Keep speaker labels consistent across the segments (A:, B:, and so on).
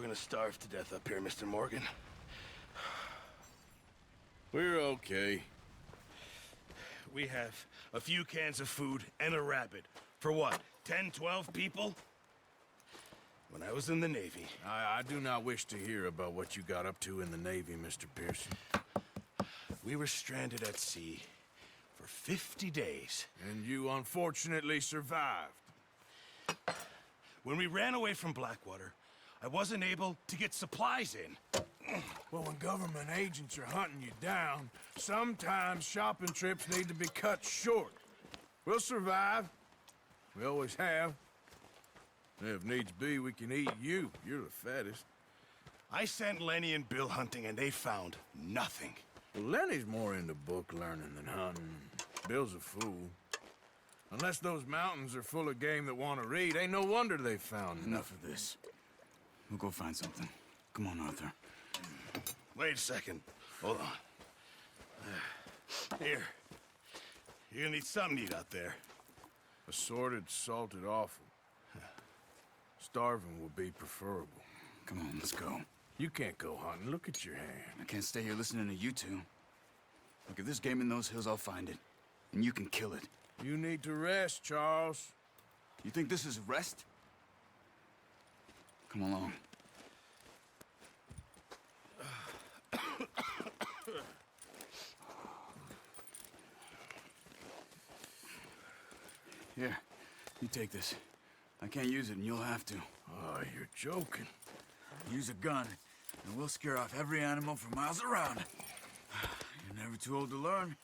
A: gonna starve to death up here, Mr. Morgan.
B: We're okay.
A: We have a few cans of food and a rabbit. For what, 10, 12 people? When I was in the Navy...
B: I do not wish to hear about what you got up to in the Navy, Mr. Pearson.
A: We were stranded at sea for 50 days.
B: And you unfortunately survived.
A: When we ran away from Blackwater, I wasn't able to get supplies in.
B: Well, when government agents are hunting you down, sometimes shopping trips need to be cut short. We'll survive. We always have. If needs be, we can eat you. You're the fattest.
A: I sent Lenny and Bill hunting, and they found nothing.
B: Well, Lenny's more into book learning than hunting. Bill's a fool. Unless those mountains are full of game that want to read, ain't no wonder they found
C: Enough of this. We'll go find something. Come on, Arthur.
A: Wait a second. Hold on. Here. You're gonna need something to eat out there.
B: Assorted, salted offal. Starving would be preferable.
C: Come on, let's go.
B: You can't go hunting. Look at your hand.
C: I can't stay here listening to you two. Look, if there's game in those hills, I'll find it. And you can kill it.
B: You need to rest, Charles.
C: You think this is rest? Come along. Here, you take this. I can't use it, and you'll have to.
B: Oh, you're joking.
C: Use a gun, and we'll scare off every animal for miles around. You're never too old to learn,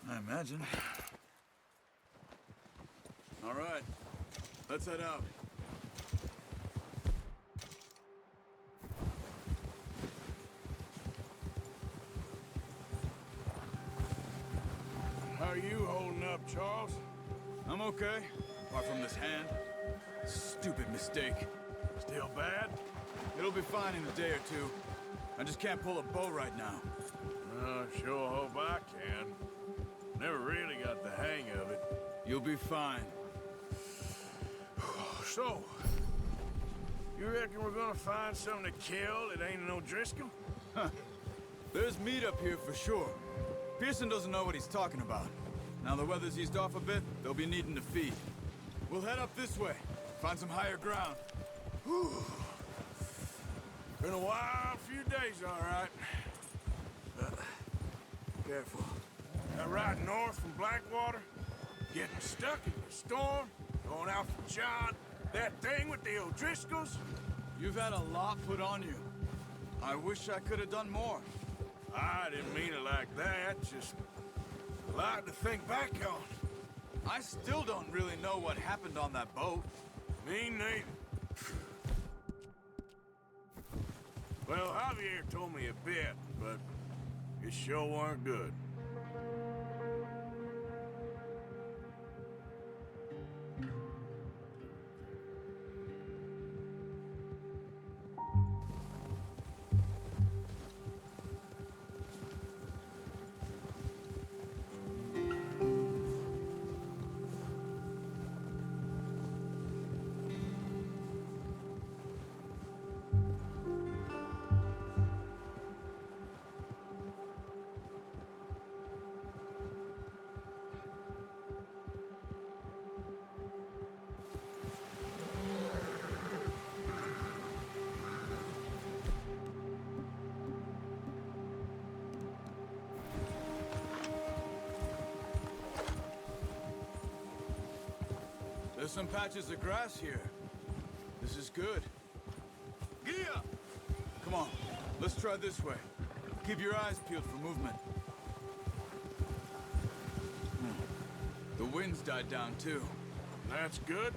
C: I imagine. All right, let's head out.
B: How are you holding up, Charles?
C: I'm okay, apart from this hand. Stupid mistake.
B: Still bad?
C: It'll be fine in a day or two. I just can't pull a bow right now.
B: Sure hope I can. Never really got the hang of it.
C: You'll be fine.
B: So, you reckon we're gonna find something to kill that ain't no Driscoll?
C: Huh. There's meat up here for sure. Pearson doesn't know what he's talking about. Now the weather's eased off a bit, they'll be needing to feed. We'll head up this way, find some higher ground.
B: Whew. Been a wild few days, all right.
C: Careful.
B: That ride north from Blackwater, getting stuck in the storm, going out for John, that thing with the O'Driscolls.
C: You've had a lot put on you. I wish I could have done more.
B: I didn't mean it like that, just a lot to think back on.
C: I still don't really know what happened on that boat.
B: Me neither. Well, Javier told me a bit, but it sure weren't good.
C: There's some patches of grass here. This is good. Gia! Come on, let's try this way. Keep your eyes peeled for movement. The wind's died down too.
B: That's good.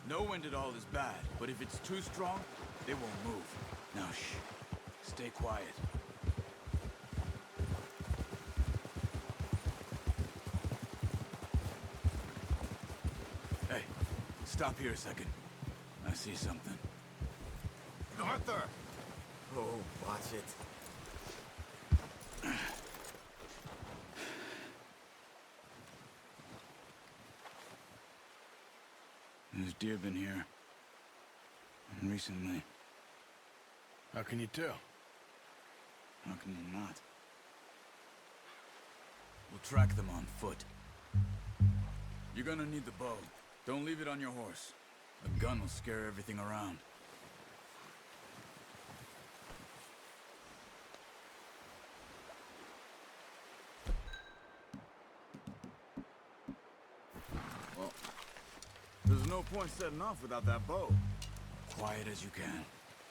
C: No wind at all is bad, but if it's too strong, they won't move. Now shh, stay quiet. Hey, stop here a second. I see something.
D: Arthur! Oh, watch it.
C: There's deer been here. And recently.
B: How can you tell?
C: How can you not? We'll track them on foot. You're gonna need the bow. Don't leave it on your horse. A gun will scare everything around. Well, there's no point setting off without that bow. Quiet as you can.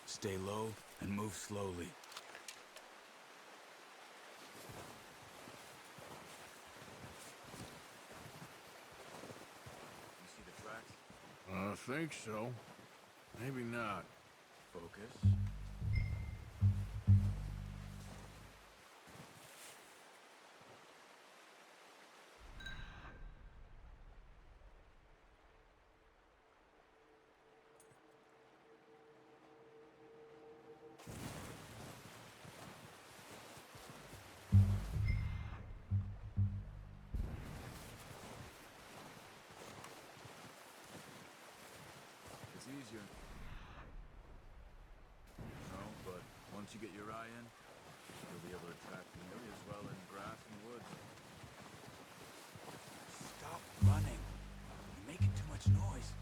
C: Stay low and move slowly. You see the tracks?
B: I think so. Maybe not.
C: Focus. It's easier. No, but once you get your eye in, you'll be able to track nearly as well in grass and woods. Stop running. You're making too much noise.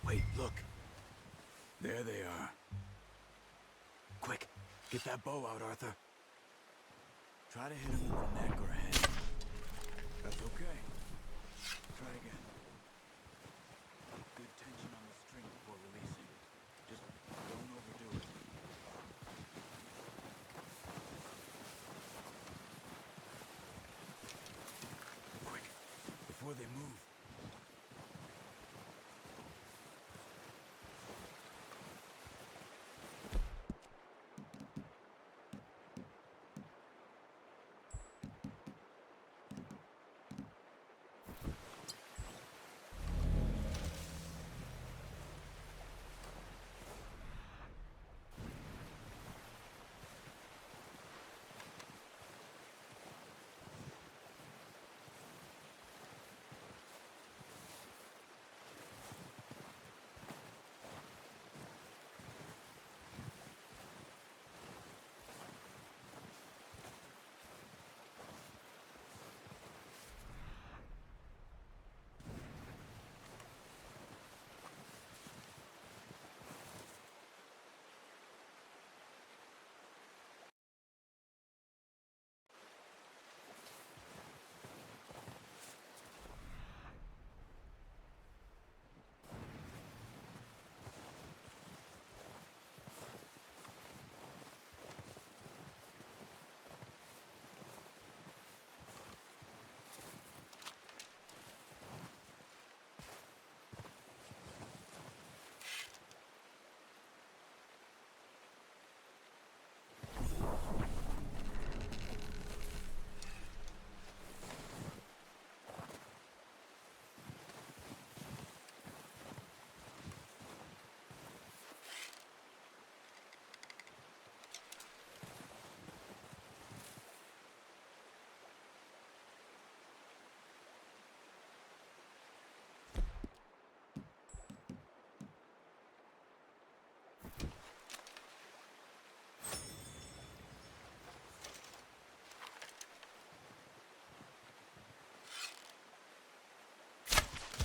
C: Wait, look. There they are. Quick, get that bow out, Arthur. Try to hit him in the neck or head. That's okay. Try again. Good tension on the string before releasing. Just don't overdo it. Quick, before they move.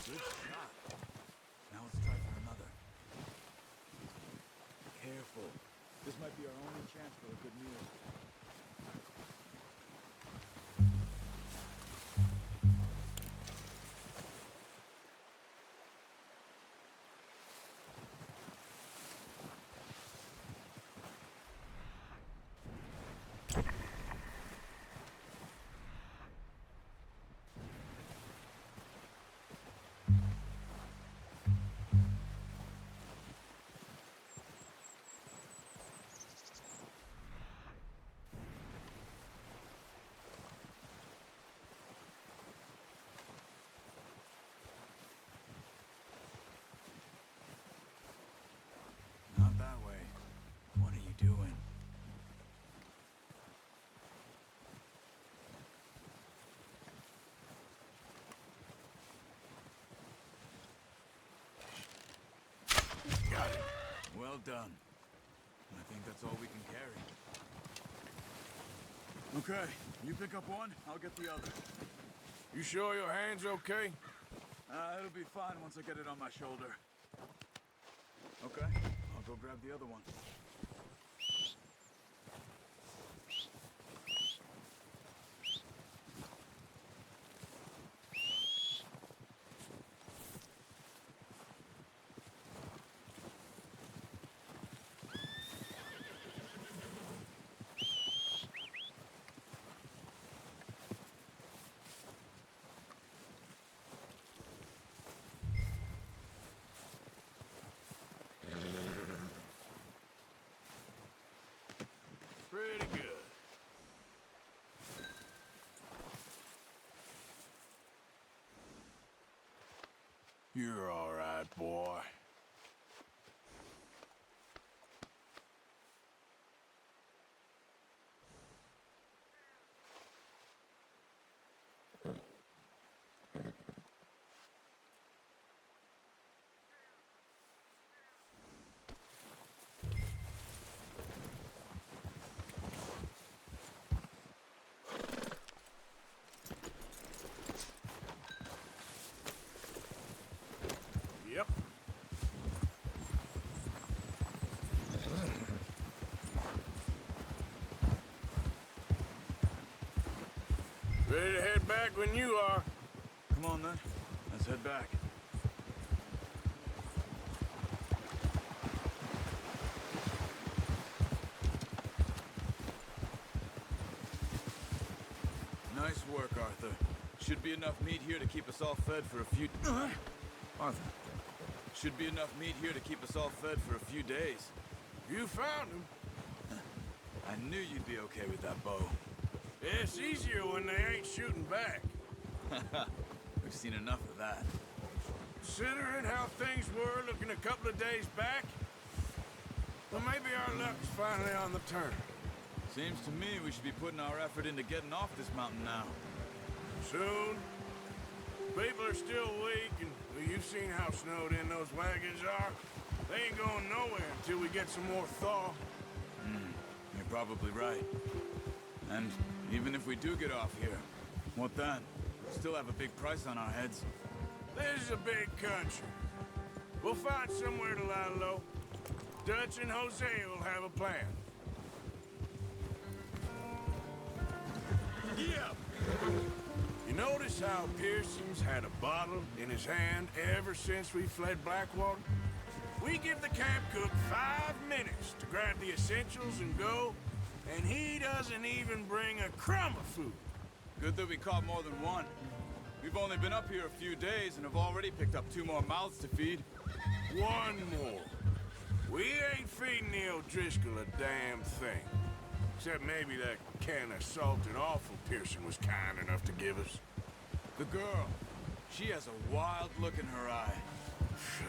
C: Good shot. Now let's try for another. Careful. This might be our only chance for a good meal. Well done. I think that's all we can carry. Okay, you pick up one, I'll get the other.
B: You sure your hand's okay?
C: It'll be fine once I get it on my shoulder. Okay, I'll go grab the other one.
B: Pretty good. You're all right, boy. Yep. Ready to head back when you are.
C: Come on then, let's head back. Nice work, Arthur. Should be enough meat here to keep us all fed for a few... Arthur. Should be enough meat here to keep us all fed for a few days.
B: You found him.
C: I knew you'd be okay with that bow.
B: Yeah, it's easier when they ain't shooting back.
C: We've seen enough of that.
B: Considering how things were looking a couple of days back, well, maybe our luck's finally on the turn.
C: Seems to me we should be putting our effort into getting off this mountain now.
B: Soon. People are still weak, and well, you've seen how snowed in those wagons are. They ain't going nowhere until we get some more thaw.
C: You're probably right. And even if we do get off here, what then? Still have a big price on our heads.
B: This is a big country. We'll find somewhere to lie low. Dutch and Jose will have a plan.
A: Yeah.
B: You notice how Pearson's had a bottle in his hand ever since we fled Blackwater? We give the camp cook 5 minutes to grab the essentials and go, and he doesn't even bring a crumb of food.
C: Good that we caught more than one. We've only been up here a few days and have already picked up 2 more mouths to feed.
B: One more. We ain't feeding the O'Driscoll a damn thing. Except maybe that can of salted offal Pearson was kind enough to give us.
C: The girl, she has a wild look in her eye.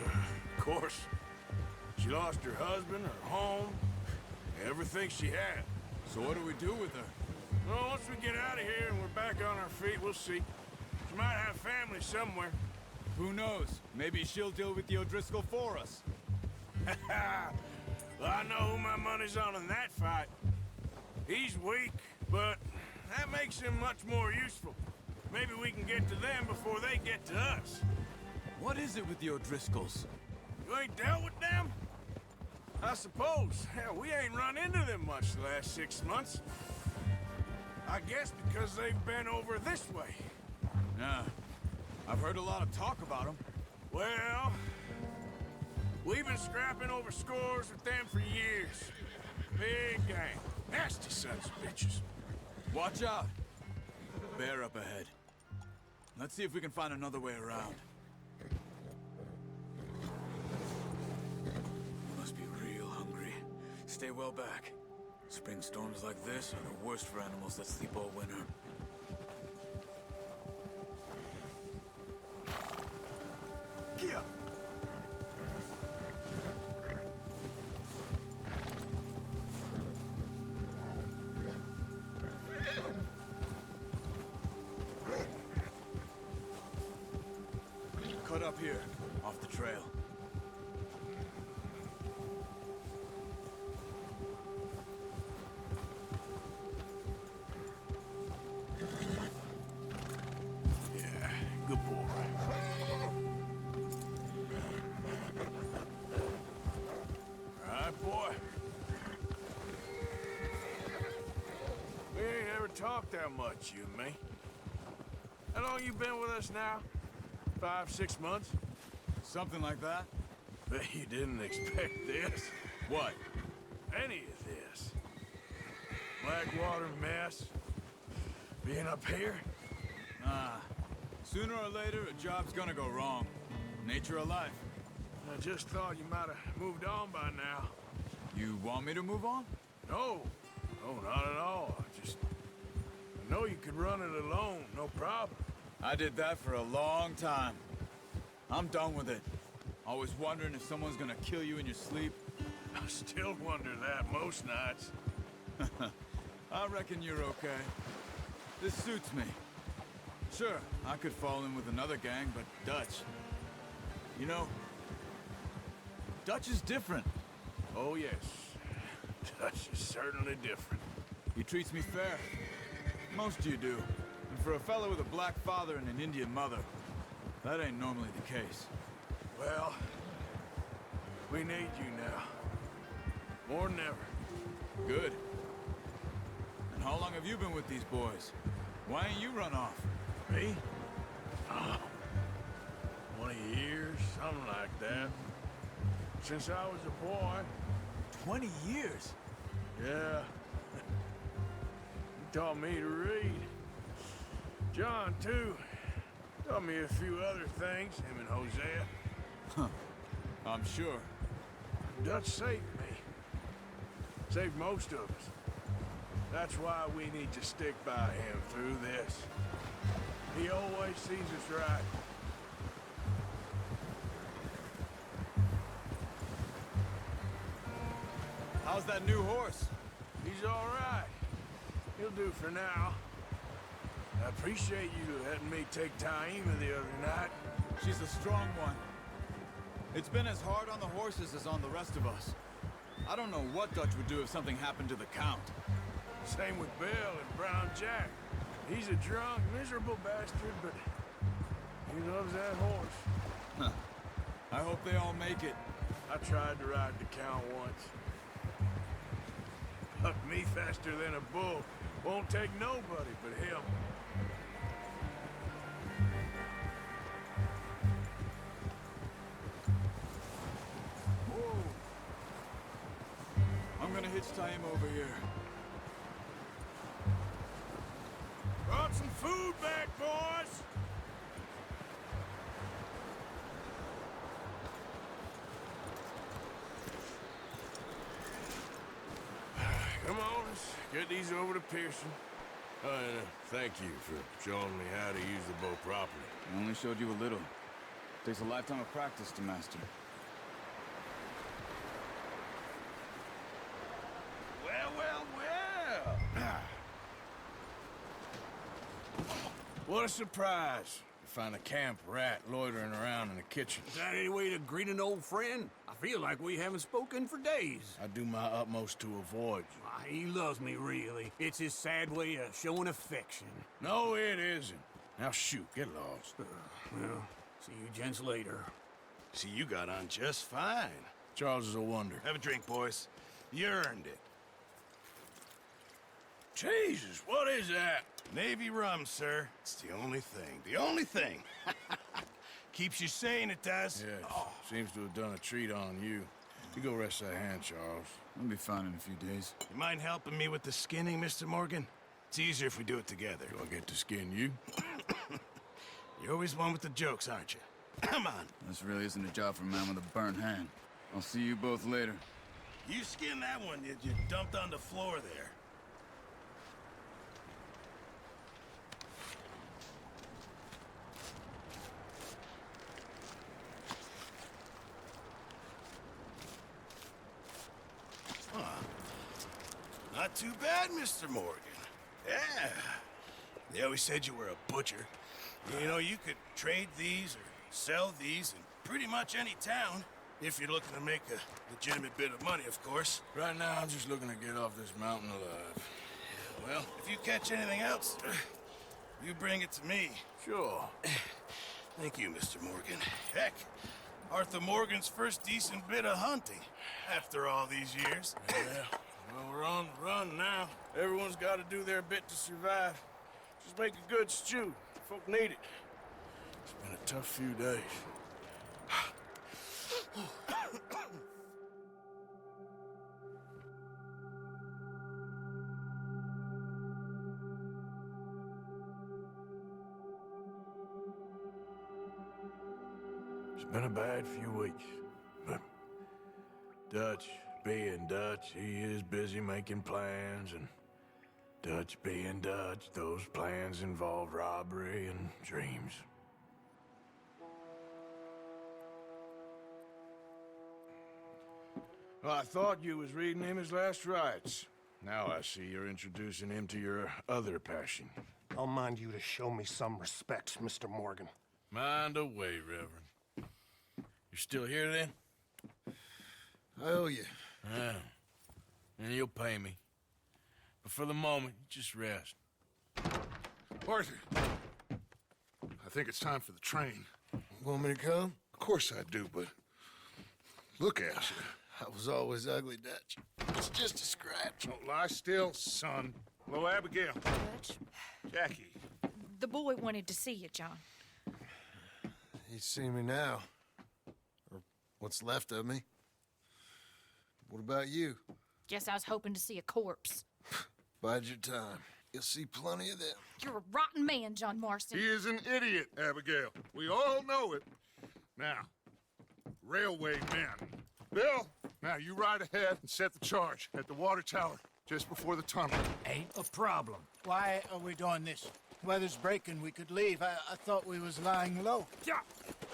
B: Of course. She lost her husband, her home, everything she had.
C: So what do we do with her?
B: Well, once we get out of here and we're back on our feet, we'll see. She might have family somewhere.
C: Who knows? Maybe she'll deal with the O'Driscoll for us.
B: Well, I know who my money's on in that fight. He's weak, but that makes him much more useful. Maybe we can get to them before they get to us.
C: What is it with the O'Driscolls?
B: You ain't dealt with them? I suppose. Hell, we ain't run into them much the last 6 months. I guess because they've been over this way.
C: Yeah, I've heard a lot of talk about them.
B: Well, we've been scrapping over scores with them for years. Big gang. Nasty sons of bitches.
C: Watch out! Bear up ahead. Let's see if we can find another way around. Must be real hungry. Stay well back. Spring storms like this are the worst for animals that sleep all winter.
B: Yeah.
C: Cut up here, off the trail.
B: talk that much, you and me. How long you been with us now? 5, 6 months?
C: Something like that?
B: Bet you didn't expect this.
C: What?
B: Any of this. Blackwater mess. Being up here?
C: Nah. Sooner or later, a job's gonna go wrong. Nature of life.
B: I just thought you might have moved on by now.
C: You want me to move on?
B: No. No, not at all. I know you could run it alone, no problem.
C: I did that for a long time. I'm done with it. Always wondering if someone's gonna kill you in your sleep.
B: I still wonder that most nights.
C: I reckon you're okay. This suits me. Sure, I could fall in with another gang, but Dutch... You know, Dutch is different.
B: Oh, yes. Dutch is certainly different.
C: He treats me fair. Most of you do. And for a fellow with a black father and an Indian mother, that ain't normally the case.
B: Well, we need you now. More than ever.
C: Good. And how long have you been with these boys? Why ain't you run off?
B: Me? Oh, 20 years, something like that. Since I was a boy.
C: 20 years?
B: Yeah. He taught me to read. John, too. Taught me a few other things, him and Hosea.
C: Huh. I'm sure.
B: Dutch saved me. Saved most of us. That's why we need to stick by him through this. He always sees us right.
C: How's that new horse?
B: He's all right. He'll do for now. I appreciate you letting me take Taima the other night.
C: She's a strong one. It's been as hard on the horses as on the rest of us. I don't know what Dutch would do if something happened to the Count.
B: Same with Bill and Brown Jack. He's a drunk, miserable bastard, but he loves that horse.
C: Huh. I hope they all make it.
B: I tried to ride the Count once. But me faster than a bull. Won't take nobody but him.
C: Whoa. I'm gonna hitch Taima over here.
B: Brought some food back, boys! Come on, let's get these over to Pearson. And thank you for showing me how to use the bow properly.
C: I only showed you a little. Takes a lifetime of practice to master.
A: Well, well, well.
B: What a surprise to find a camp rat loitering around in the kitchen.
E: Is that any way to greet an old friend? I feel like we haven't spoken for days.
B: I do my utmost to avoid you.
E: Why, he loves me, really. It's his sad way of showing affection.
B: No, it isn't. Now shoot, get lost.
E: Well, see you gents later.
A: See, you got on just fine.
B: Charles is a wonder.
A: Have a drink, boys. You earned it.
B: Jesus, what is that?
A: Navy rum, sir. It's the only thing. The only thing. Keeps you sane, it does.
B: Yes, seems to have done a treat on you. You go rest that hand, Charles.
C: I'll be fine in a few days.
A: You mind helping me with the skinning, Mr. Morgan? It's easier if we do it together.
B: Do I get to skin you?
A: You're always one with the jokes, aren't you? Come on.
C: This really isn't a job for a man with a burnt hand. I'll see you both later.
A: You skin that one you dumped on the floor there. Not too bad, Mr. Morgan. Yeah. They always said you were a butcher. You know, you could trade these or sell these in pretty much any town, if you're looking to make a legitimate bit of money, of course.
B: Right now, I'm just looking to get off this mountain alive.
A: Well, if you catch anything else, you bring it to me.
B: Sure.
A: Thank you, Mr. Morgan. Heck, Arthur Morgan's first decent bit of hunting, after all these years.
B: Yeah, Well, we're on the run now. Everyone's got to do their bit to survive. Just make a good stew. Folk need it. It's been a tough few days. It's been a bad few weeks, but Dutch being Dutch, he is busy making plans, and Dutch being Dutch, those plans involve robbery and dreams. Well, I thought you was reading him his last rites. Now I see you're introducing him to your other passion.
F: I'll mind you to show me some respect, Mr. Morgan.
B: Mind away, Reverend. You're still here, then?
A: I owe you.
B: Yeah. And you'll pay me. But for the moment, just rest.
G: Arthur, I think it's time for the train.
A: Want me to come?
G: Of course I do, but look at you.
A: I was always ugly, Dutch. It's just a scratch.
G: Don't lie still, son. Hello, Abigail.
H: Dutch,
G: Jackie.
H: the boy wanted to see you, John.
A: He's seen me now. Or what's left of me. What about you?
H: Guess I was hoping to see a corpse.
A: Bide your time. You'll see plenty of them.
H: You're a rotten man, John Marston.
G: He is an idiot, Abigail. We all know it. Now, railway men. Bill, now you ride ahead and set the charge at the water tower just before the tunnel.
I: Ain't a problem. Why are we doing this? Weather's breaking. We could leave. I thought we was lying low.
G: Yeah,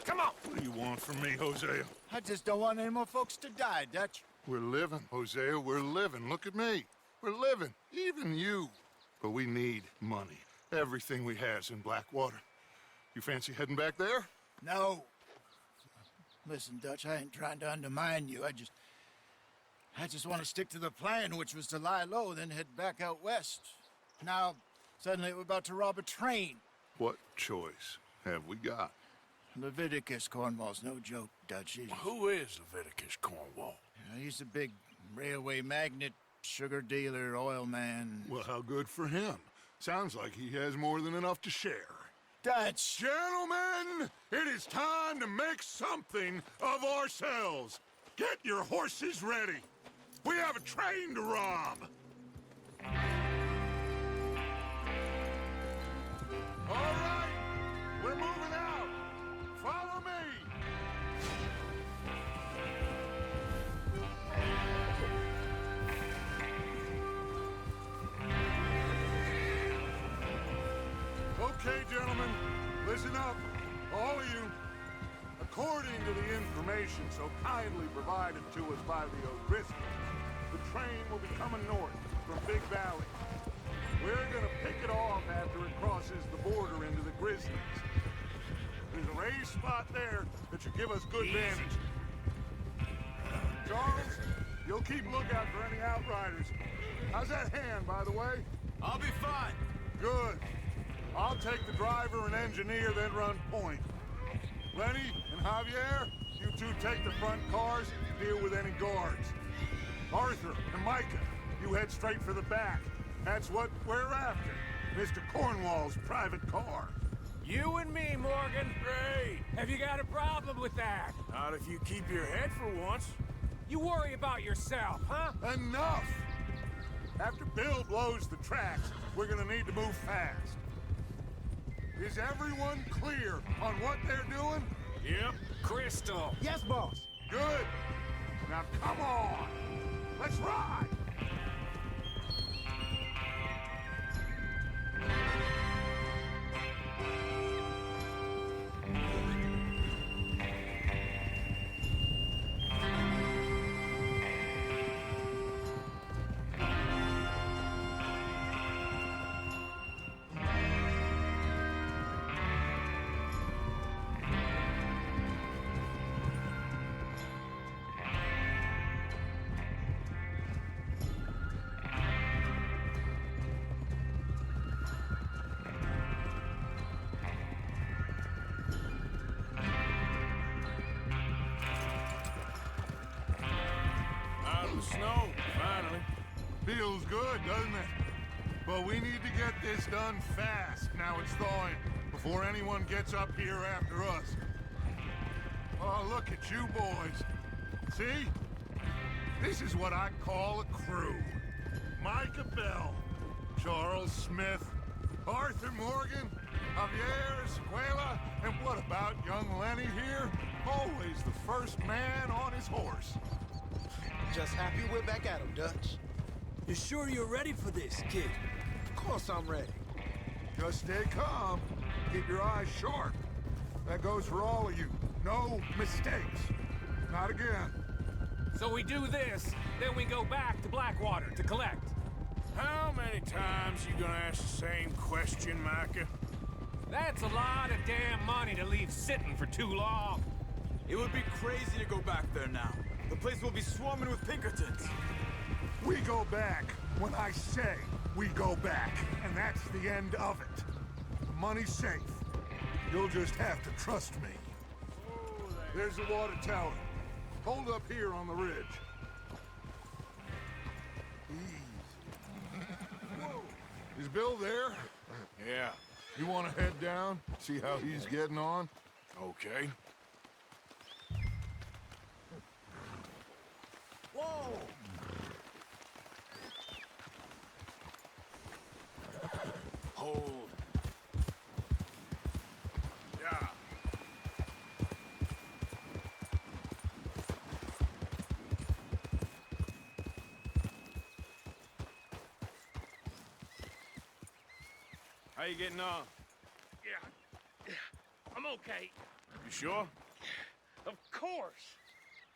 G: come on. What do you want from me, Hosea?
I: I just don't want any more folks to die, Dutch.
G: We're living, Hosea. We're living. Look at me. We're living. Even you. But we need money. Everything we has in Blackwater. You fancy heading back there?
I: No. Listen, Dutch, I ain't trying to undermine you. I just want to stick to the plan, which was to lie low, then head back out west. Now, suddenly we're about to rob a train.
G: What choice have we got?
I: Leviticus Cornwall's no joke, Dutch.
B: Who is Leviticus Cornwall?
I: He's a big railway magnate, sugar dealer, oil man.
G: Well, how good for him. Sounds like he has more than enough to share.
I: Dutch!
G: Gentlemen, it is time to make something of ourselves. Get your horses ready. We have a train to rob. All right, we're moving out. Follow me. Okay, gentlemen, listen up, all of you. According to the information so kindly provided to us by the O'Driscolls, the train will be coming north from Big Valley. We're gonna pick it off after it crosses the border into the Grizzlies. There's a raised spot there that should give us good vantage. Charles, you'll keep lookout for any outriders. How's that hand, by the way?
C: I'll be fine.
G: Good. I'll take the driver and engineer, then run point. Lenny and Javier, you two take the front cars and deal with any guards. Arthur and Micah, you head straight for the back. That's what we're after. Mr. Cornwall's private car.
E: You and me, Morgan.
B: Great.
E: Have you got a problem with that?
B: Not if you keep your head for once.
E: You worry about yourself, huh?
G: Enough! After Bill blows the tracks, we're gonna need to move fast. Is everyone clear on what they're doing?
E: Yep. Crystal.
I: Yes, boss.
G: Good. Now come on. Let's ride. Feels good, doesn't it? But we need to get this done fast. Now it's thawing, before anyone gets up here after us. Oh, look at you boys. See? This is what I call a crew. Micah Bell, Charles Smith, Arthur Morgan, Javier Escuela, and what about young Lenny here? Always the first man on his horse.
D: Just happy we're back at him, Dutch.
C: You sure you're ready for this, kid?
D: Of course I'm ready.
G: Just stay calm. Keep your eyes sharp. That goes for all of you. No mistakes. Not again.
E: So we do this, then we go back to Blackwater to collect.
B: How many times you gonna ask the same question, Micah?
E: That's a lot of damn money to leave sitting for too long.
C: It would be crazy to go back there now. The place will be swarming with Pinkertons.
G: We go back when I say we go back, and that's the end of it. The money's safe. You'll just have to trust me. There's the water tower. Hold up here on the ridge. Easy. Whoa. Is Bill there?
B: Yeah.
G: You want to head down? See how he's getting on?
B: Okay.
C: Whoa!
B: Hold. Yeah. How you getting on?
A: Yeah. I'm okay.
B: You sure?
A: Of course.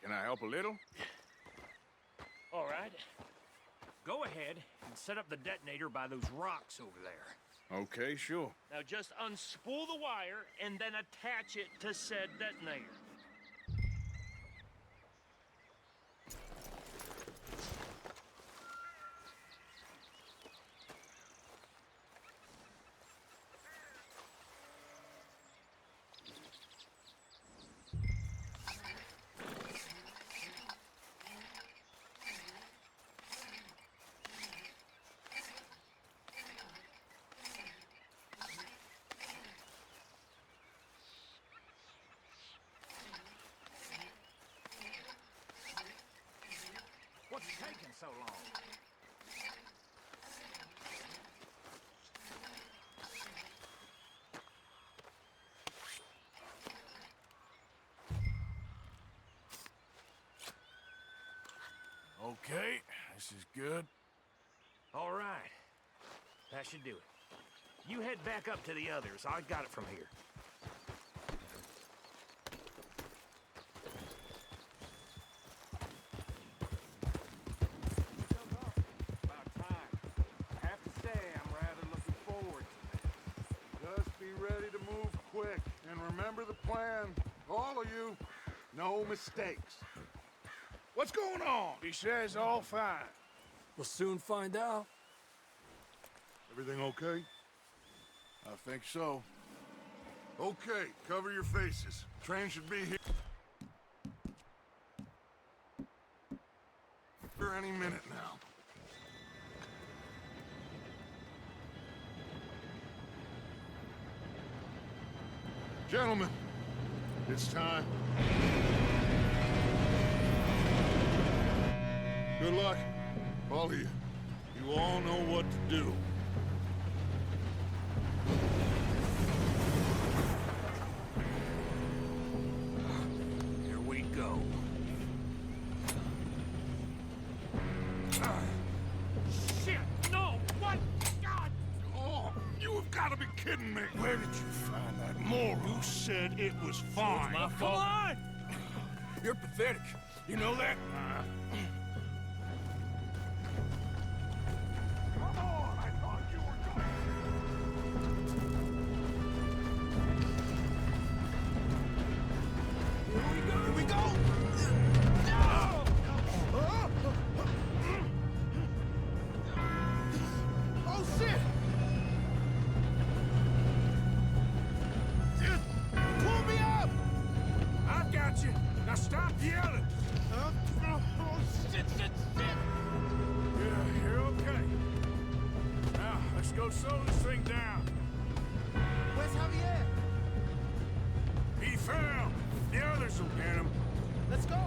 B: Can I help a little?
A: All right. Go ahead and set up the detonator by those rocks over there.
B: Okay, sure.
A: Now just unspool the wire and then attach it to said detonator.
D: What's taking so long?
B: Okay, this is good.
A: All right. That should do it. You head back up to the others. I got it from here.
G: About time. I have to say, I'm rather looking forward to this. Just be ready to move quick. And remember the plan. All of you, no mistakes. What's going on?
B: He says all fine.
C: We'll soon find out.
G: Everything okay?
B: I think so.
G: Okay, cover your faces. Train should be here any minute now. Gentlemen, it's time. Good luck, all of you. You all know what to do.
E: Here we go.
A: Shit! No! What? God!
G: Oh, you have got to be kidding me.
B: Where did you find that moron?
G: You said it was fine.
B: My fault. Come on! You're pathetic. You know that?
G: Come on, I thought you were going.
B: Here we go!
I: Oh, shit! Pull me up!
B: I got you. Now stop yelling.
I: Oh, shit!
B: Let's go slow this thing down.
D: Where's Javier?
B: He fell. The others will get him.
D: Let's go.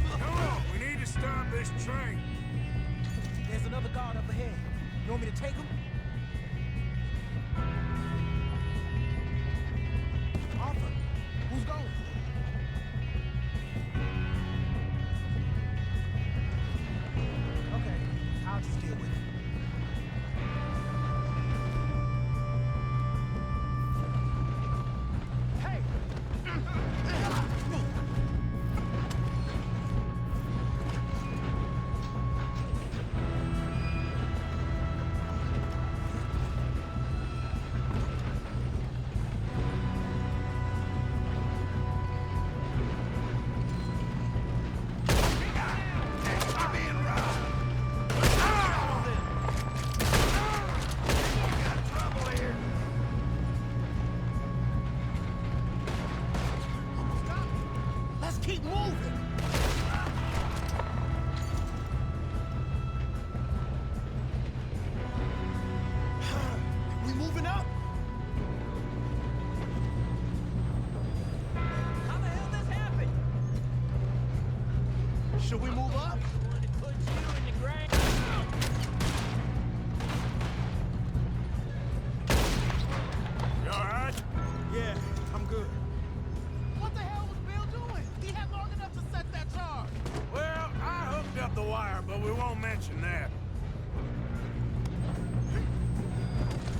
B: Come on, we need to stop this train.
D: There's another guard up ahead. You want me to take him? Arthur, who's going? Okay, I'll just deal with it. Hey! Let's keep moving! We moving up? How the hell this happened? Should we move up? Put you in the ground.
B: You all right?
D: Yeah, I'm good. What the hell was Bill doing? He had long enough to set that charge.
B: Well, I hooked up the wire, but we won't mention that.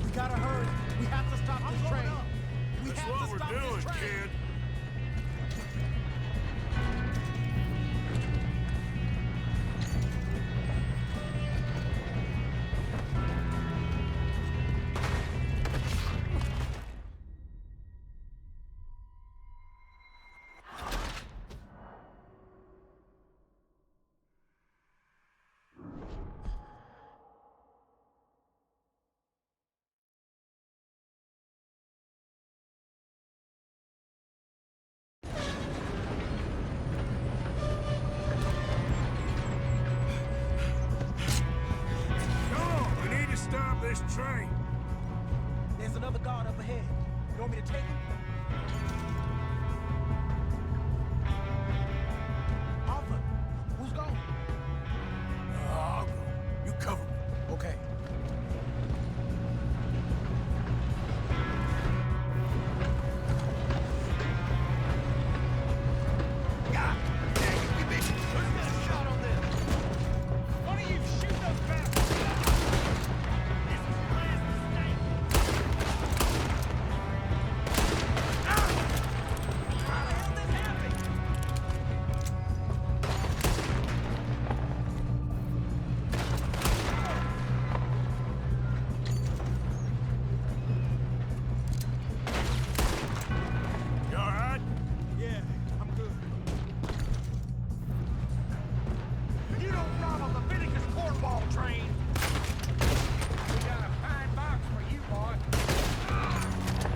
D: We gotta hurry. We have to stop this train. We
B: That's
D: have
B: what
D: to
B: we're
D: stop
B: doing,
D: this train.
B: kid. Come on, we need to stop this train.
D: There's another guard up ahead. You want me to take him? Arthur, who's going?
B: I'll go. You cover me.
D: Okay.
B: You all right?
D: Yeah, I'm good. You don't run on the Leviticus cornball train. We got a fine box for you, boy.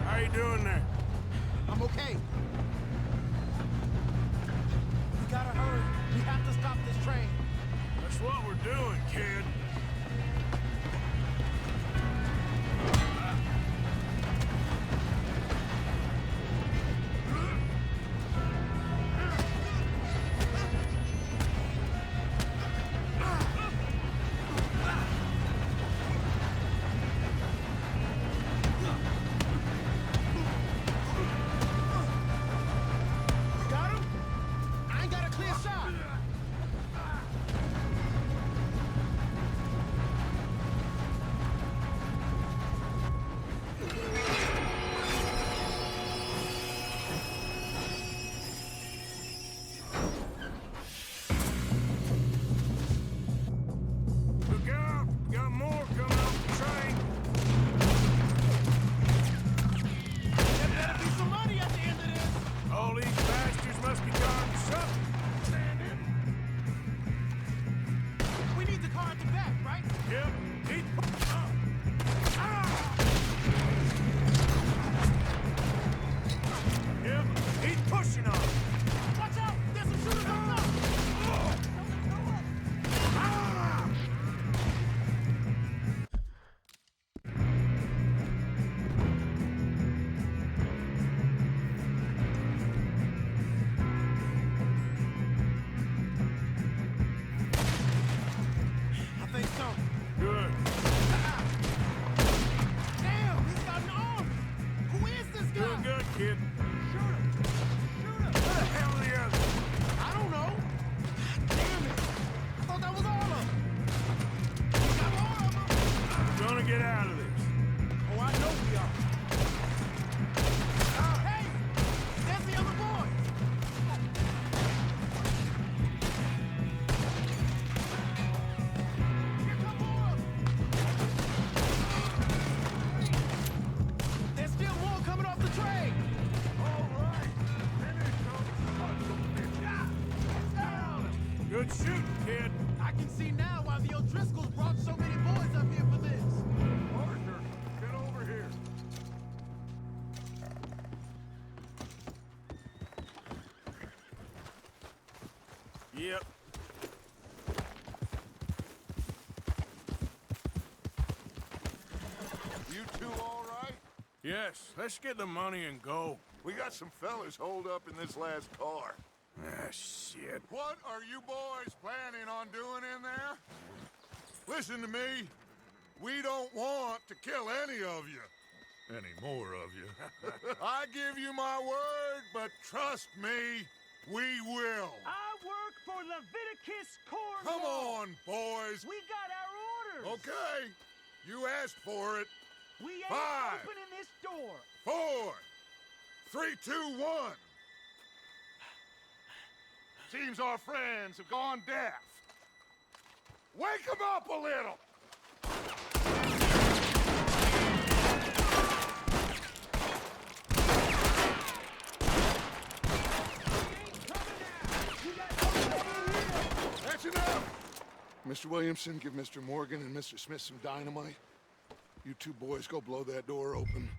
B: How you doing there?
D: I'm okay. We gotta hurry. We have to stop this train.
B: That's what we're doing, kid.
D: You got him? I ain't got a clear shot.
B: Good shooting, kid.
I: I can see now why the O'Driscolls brought so many boys up here for this.
G: Arthur, get over here.
B: Yep.
G: You two all right?
B: Yes, let's get the money and go.
G: We got some fellas holed up in this last car.
B: Ah, shit.
G: What are you boys planning on doing in there? Listen to me. We don't want to kill any of you. Any more of you. I give you my word, but trust me, we will.
D: I work for Leviticus Cornwall.
G: Come on, boys.
D: We got our orders.
G: Okay. You asked for it.
D: We ain't
G: 5,
D: opening this door.
G: 4, 3, 2, 1. Seems our friends have gone deaf. Wake them up a little. That's enough. Mr. Williamson, give Mr. Morgan and Mr. Smith some dynamite. You two boys go blow that door open.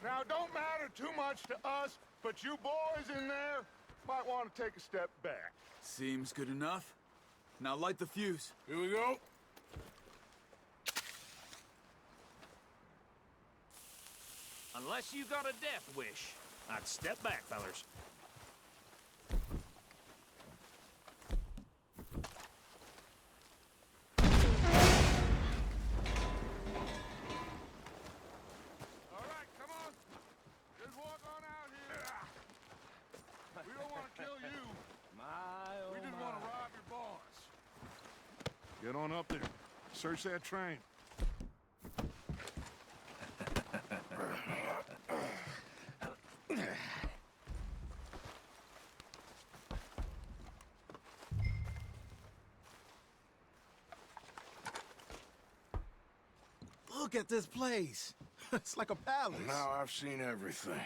G: Now, don't matter too much to us, but you boys in there might want to take a step back.
C: Seems good enough. Now light the fuse.
B: Here we go.
J: Unless you got a death wish, I'd step back, fellers.
G: All right, come on. Just walk on out here. We don't want to kill you. We just want to rob your boss. Get on up there. Search that train.
C: Look at this place. It's like a palace.
B: Now I've seen everything.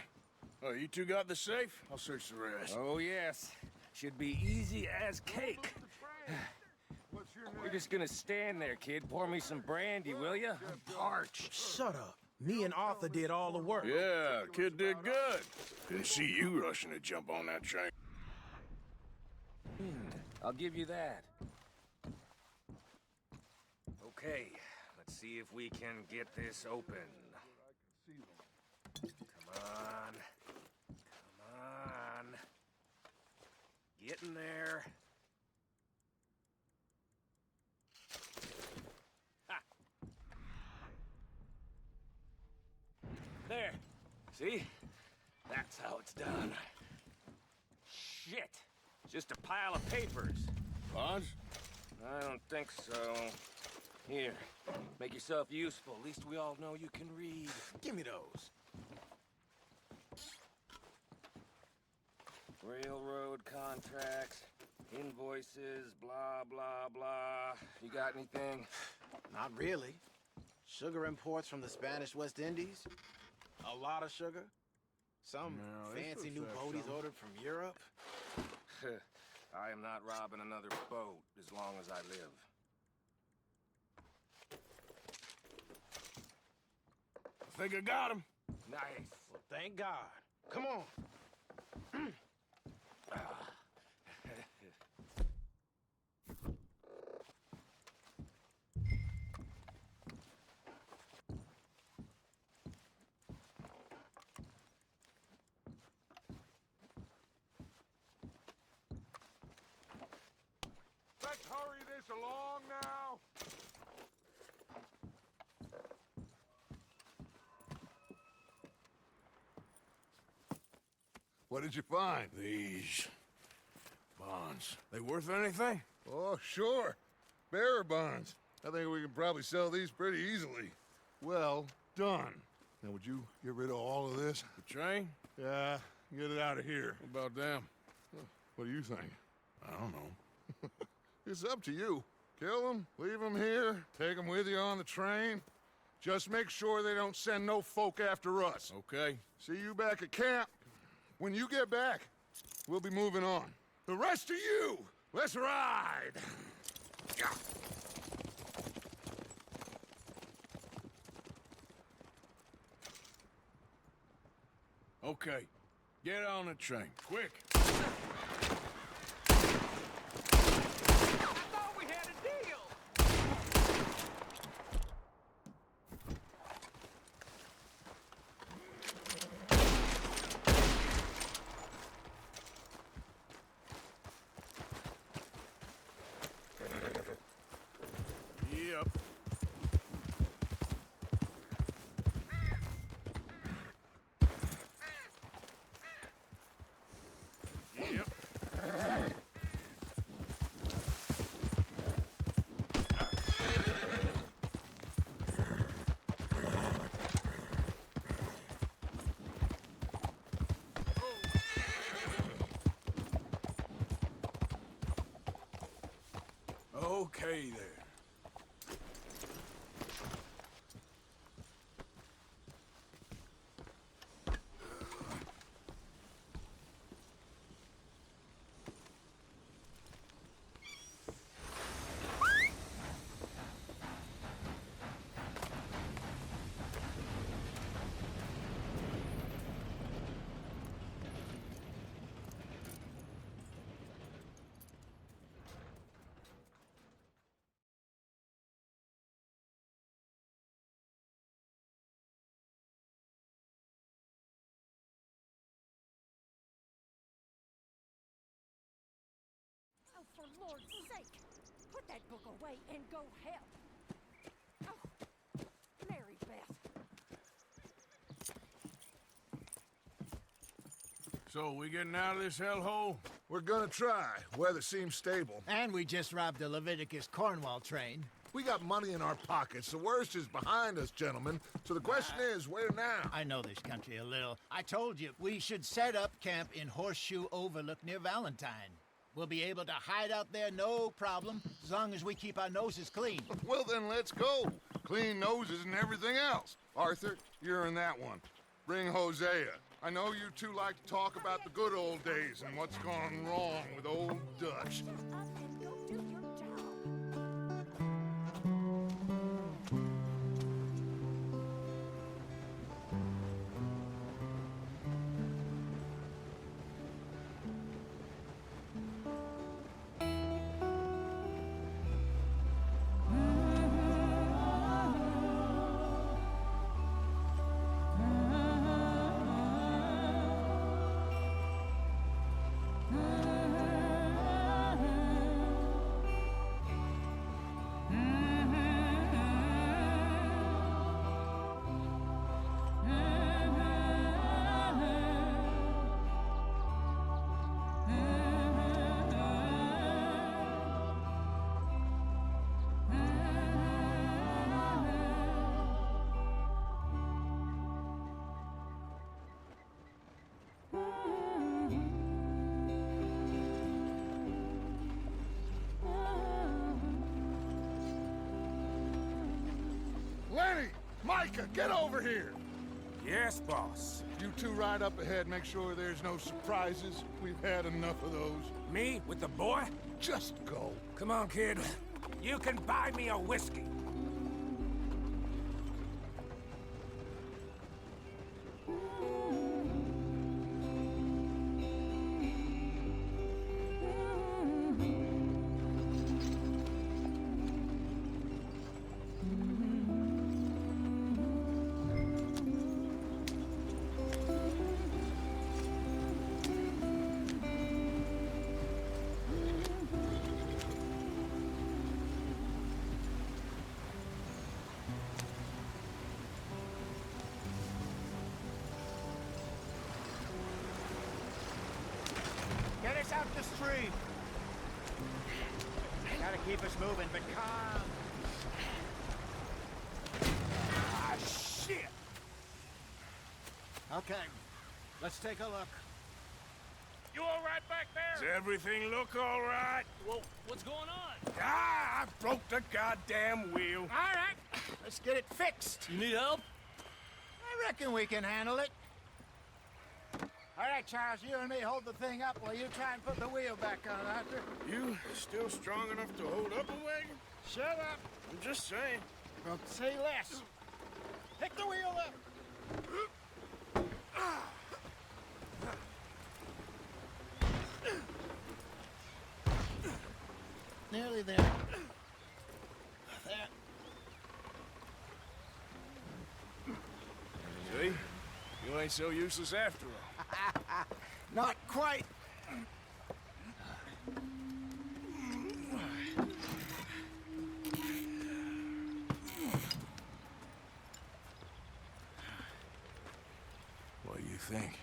B: Oh, you two got the safe? I'll search the rest.
J: Oh, yes. Should be easy as cake.
G: What's your name?
J: We're just gonna stand there, kid. Pour me some brandy, will ya? I'm parched.
I: Shut up. Me and Arthur did all the work.
B: Yeah, kid did good. Didn't see you rushing to jump on that train.
J: I'll give you that. Okay, let's see if we can get this open. Come on. Come on. Get in there. Ha. There. See? That's how it's done. Shit. Just a pile of papers.
B: Bonds?
J: I don't think so. Here, make yourself useful. At least we all know you can read.
I: Give me those.
J: Railroad contracts, invoices, blah, blah, blah. You got anything?
I: Not really. Sugar imports from the Spanish West Indies. A lot of sugar. Some
B: No, this
I: fancy
B: looks
I: new
B: like
I: boaties
B: something.
I: ordered from Europe.
J: I am not robbing another boat as long as I live.
B: I think I got him.
J: Nice.
I: Well, thank God. Come on.
G: Let's hurry this along now. What did you find?
B: These bonds. They worth anything?
G: Oh, sure. Bearer bonds. I think we can probably sell these pretty easily. Well done. Now, would you get rid of all of this?
B: The train?
G: Yeah, get it out of here.
B: What about them?
G: What do you think?
B: I don't know.
G: It's up to you. Kill them, leave them here, take them with you on the train. Just make sure they don't send no folk after us.
B: Okay.
G: See you back at camp. When you get back, we'll be moving on. The rest of you, let's ride!
B: Okay, get on the train, quick.
D: I thought we had a deal!
B: Yep. Yep. Okay there.
K: Oh, for Lord's sake, put that book away and go help. Oh, Mary Beth.
B: So, we getting out of this hellhole?
G: We're gonna try. Weather seems stable.
I: And we just robbed the Leviticus Cornwall train.
G: We got money in our pockets. The worst is behind us, gentlemen. So the question is, where now?
I: I know this country a little. I told you, we should set up camp in Horseshoe Overlook near Valentine. We'll be able to hide out there, no problem, as long as we keep our noses clean.
G: Well, then let's go. Clean noses and everything else. Arthur, you're in that one. Bring Hosea. I know you two like to talk about the good old days and what's gone wrong with old Dutch.
K: Shut up and go do your job.
G: Lenny! Micah, get over here!
E: Yes, boss.
G: You two ride up ahead, make sure there's no surprises. We've had enough of those.
E: Me with the boy?
G: Just go.
E: Come on, kid. You can buy me a whiskey.
I: Get us out the street. Gotta keep us moving, but calm.
E: Ah, shit!
I: Okay, let's take a look.
D: You all right back
B: Does
D: there?
B: everything look all right?
D: Well, what's going on?
B: Ah, I broke the goddamn wheel.
I: All right, let's get it fixed.
D: You need help?
I: I reckon we can handle it. All right, right, Charles, you and me hold the thing up while you try and put the wheel back on, Arthur.
B: You still strong enough to hold up a wagon?
I: Shut up.
B: I'm just saying.
I: Well, say less. Pick the wheel up. Nearly there. There.
B: See? You ain't so useless after all.
I: Not quite.
B: What do you think?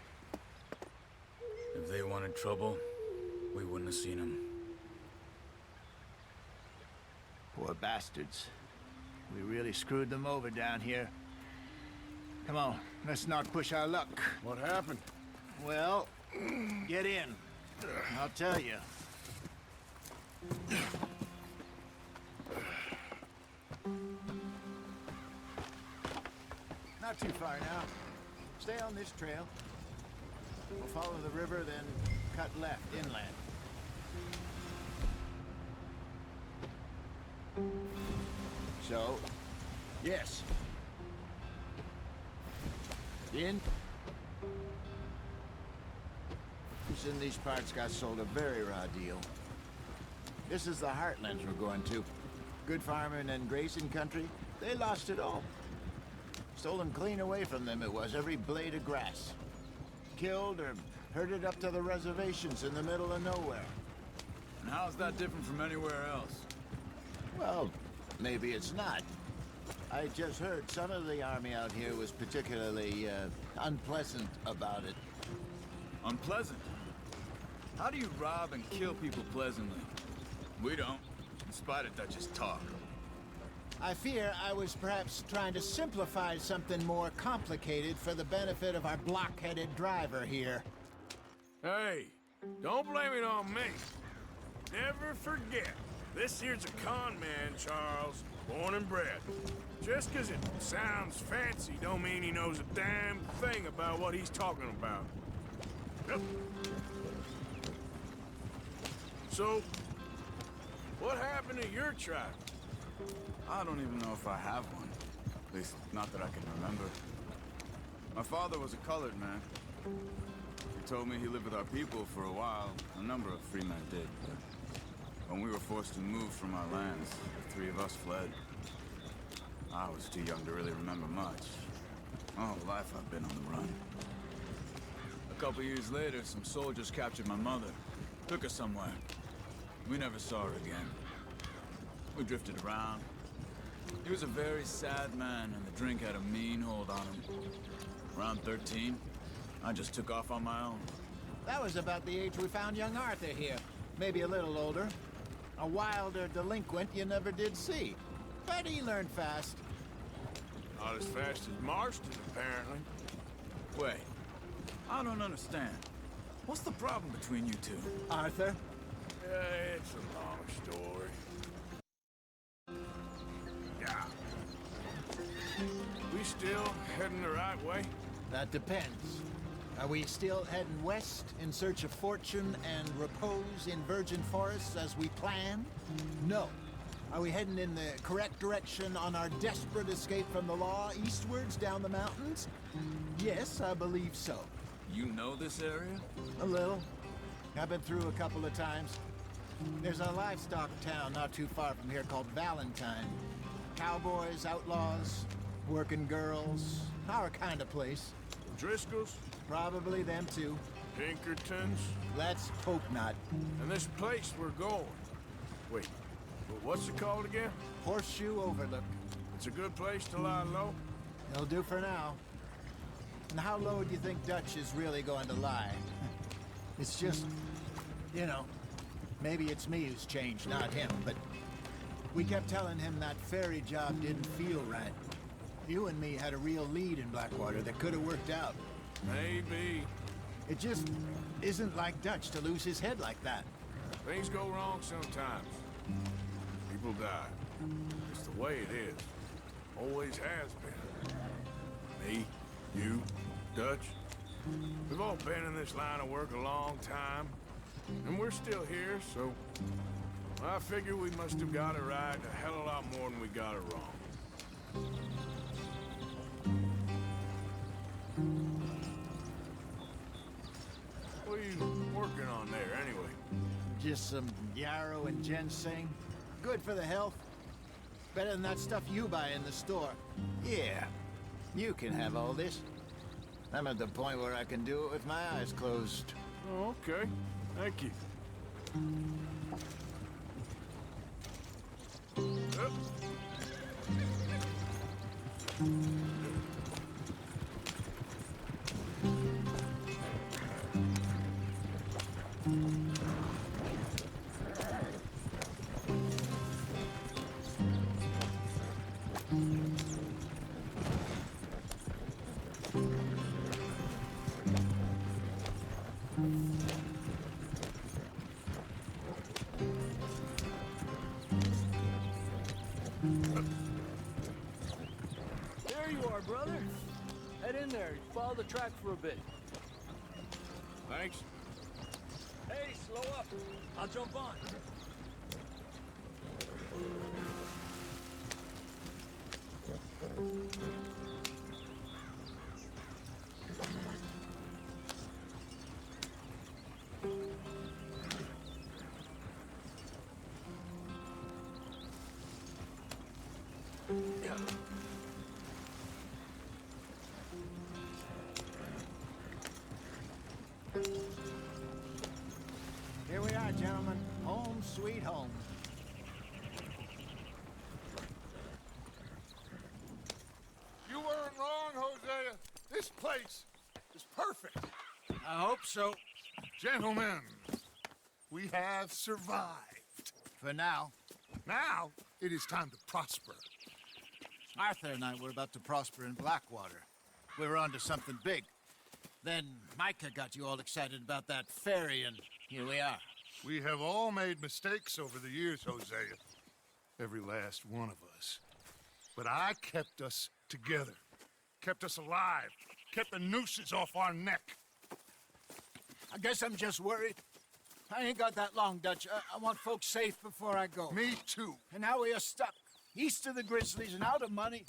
C: If they wanted trouble, we wouldn't have seen them.
I: Poor bastards. We really screwed them over down here. Come on, let's not push our luck.
B: What happened?
I: Well, get in. I'll tell you. Not too far now. Stay on this trail. We'll follow the river, then cut left inland. So, yes. In these parts got sold a very raw deal. This is the heartlands we're going to. Good farming and grazing country, they lost it all. Stolen clean away from them it was, every blade of grass. Killed or herded up to the reservations in the middle of nowhere.
C: And how's that different from anywhere else?
I: Well, maybe it's not. I just heard some of the army out here was particularly unpleasant about it.
C: Unpleasant? How do you rob and kill people pleasantly? We don't, in spite of Dutch's talk.
I: I fear I was perhaps trying to simplify something more complicated for the benefit of our block-headed driver here.
B: Hey, don't blame it on me. Never forget, this here's a con man, Charles, born and bred. Just 'cause it sounds fancy don't mean he knows a damn thing about what he's talking about. Yep. So, what happened to your tribe?
C: I don't even know if I have one. At least, not that I can remember. My father was a colored man. He told me he lived with our people for a while. A number of free men did, but when we were forced to move from our lands, the three of us fled. I was too young to really remember much. My whole life I've been on the run. A couple years later, some soldiers captured my mother. Took her somewhere. We never saw her again. We drifted around. He was a very sad man, and the drink had a mean hold on him. Around 13, I just took off on my own.
I: That was about the age we found young Arthur here. Maybe a little older. A wilder delinquent you never did see. But he learned fast.
B: Not as fast as Marston, apparently.
C: Wait, I don't understand. What's the problem between you two?
I: Arthur?
B: It's a long story. Yeah. We still heading the right way?
I: That depends. Are we still heading west in search of fortune and repose in virgin forests as we planned? No. Are we heading in the correct direction on our desperate escape from the law eastwards down the mountains? Yes, I believe so.
C: You know this area?
I: A little. I've been through a couple of times. There's a livestock town not too far from here called Valentine. Cowboys, outlaws, working girls, our kind of place.
B: Driscoll's?
I: Probably them too.
B: Pinkertons?
I: Let's hope not.
B: And this place we're going. Wait, what's it called again?
I: Horseshoe Overlook.
B: It's a good place to lie low?
I: It'll do for now. And how low do you think Dutch is really going to lie? It's just, you know, maybe it's me who's changed, not him, but we kept telling him that ferry job didn't feel right. You and me had a real lead in Blackwater that could have worked out.
B: Maybe.
I: It just isn't like Dutch to lose his head like that.
B: Things go wrong sometimes. People die. It's the way it is. Always has been. Me, you, Dutch. We've all been in this line of work a long time, and we're still here, so I figure we must have got it right a hell of a lot more than we got it wrong. What are you working on there, anyway?
I: Just some yarrow and ginseng. Good for the health. Better than that stuff you buy in the store. Yeah, you can have all this. I'm at the point where I can do it with my eyes closed.
B: Oh, okay. Thank you. Yep.
L: There you are, brother. Head in there. Follow the track for a bit.
B: Thanks.
L: Hey, slow up. I'll jump on.
I: Here we are, gentlemen. Home sweet home.
G: You weren't wrong, Hosea. This place is perfect.
I: I hope so.
G: Gentlemen, we have survived.
I: For now.
G: Now, it is time to prosper.
I: Arthur and I were about to prosper in Blackwater. We were on to something big. Then Micah got you all excited about that ferry, and here we are.
G: We have all made mistakes over the years, Hosea. Every last one of us. But I kept us together. Kept us alive. Kept the nooses off our neck.
I: I guess I'm just worried. I ain't got that long, Dutch. I want folks safe before I go.
G: Me too.
I: And now we are stuck. East of the Grizzlies and out of money.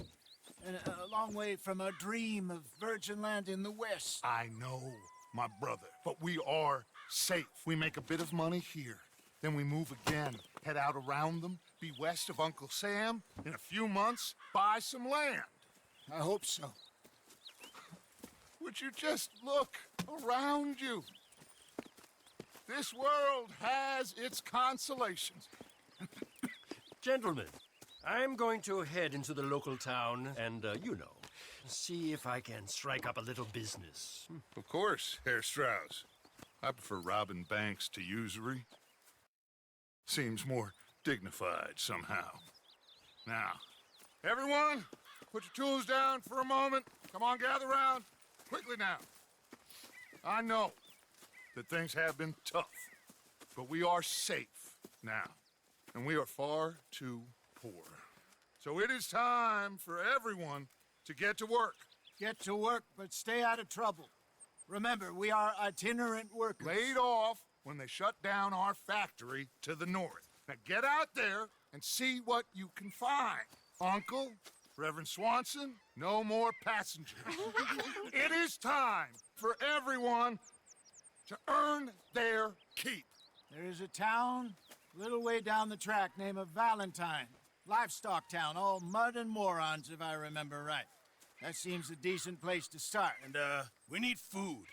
I: And a long way from a dream of virgin land in the west.
G: I know, my brother. But we are safe. We make a bit of money here. Then we move again. Head out around them. Be west of Uncle Sam. In a few months, buy some land.
I: I hope so.
G: Would you just look around you? This world has its consolations.
M: Gentlemen, I'm going to head into the local town and, see if I can strike up a little business.
G: Of course, Herr Strauss. I prefer robbing banks to usury. Seems more dignified somehow. Now, everyone, put your tools down for a moment. Come on, gather round. Quickly now. I know that things have been tough, but we are safe now, and we are far too poor. So it is time for everyone to get to work.
I: Get to work, but stay out of trouble. Remember, we are itinerant workers.
G: Laid off when they shut down our factory to the north. Now get out there and see what you can find. Uncle, Reverend Swanson, no more passengers. It is time for everyone to earn their keep.
I: There is a town a little way down the track named Valentine. Livestock town, all mud and morons, if I remember right. That seems a decent place to start.
A: And, we need food.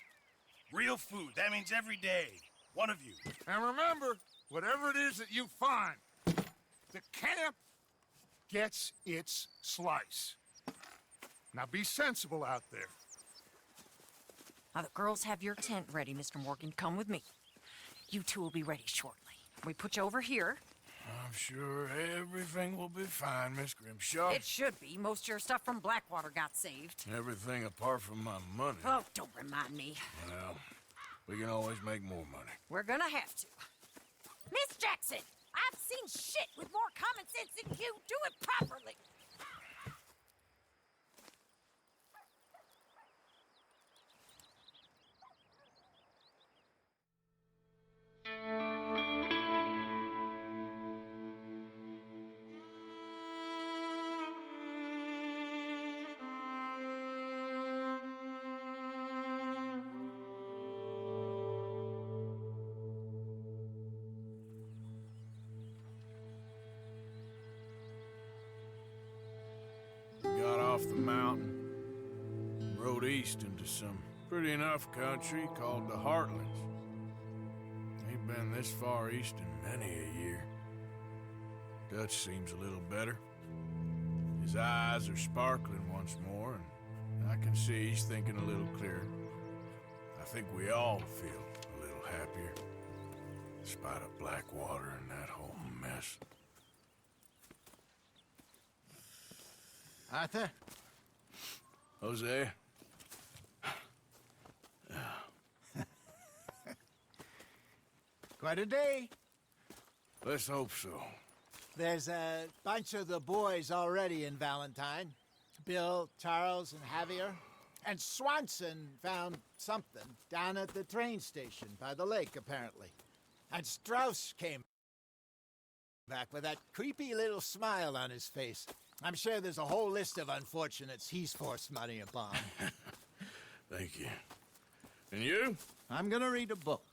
A: Real food. That means every day. One of you.
G: And remember, whatever it is that you find, the camp gets its slice. Now be sensible out there.
N: Now, the girls have your tent ready, Mr. Morgan. Come with me. You two will be ready shortly. We put you over here.
B: I'm sure everything will be fine, Miss Grimshaw.
N: It should be. Most of your stuff from Blackwater got saved.
B: Everything apart from my money.
N: Oh, don't remind me.
B: Well, we can always make more money.
N: We're gonna have to. Miss Jackson, I've seen shit with more common sense than you. Do it properly.
B: the mountain, rode east into some pretty enough country called the Heartlands. Ain't been this far east in many a year. Dutch seems a little better. His eyes are sparkling once more, and I can see he's thinking a little clearer. I think we all feel a little happier, in spite of Blackwater and that whole mess.
I: Arthur?
B: Jose?
I: Quite a day.
B: Let's hope so.
I: There's a bunch of the boys already in Valentine. Bill, Charles, and Javier. And Swanson found something down at the train station by the lake, apparently. And Strauss came back with that creepy little smile on his face. I'm sure there's a whole list of unfortunates he's forced money upon.
B: Thank you. And you?
I: I'm gonna read a book.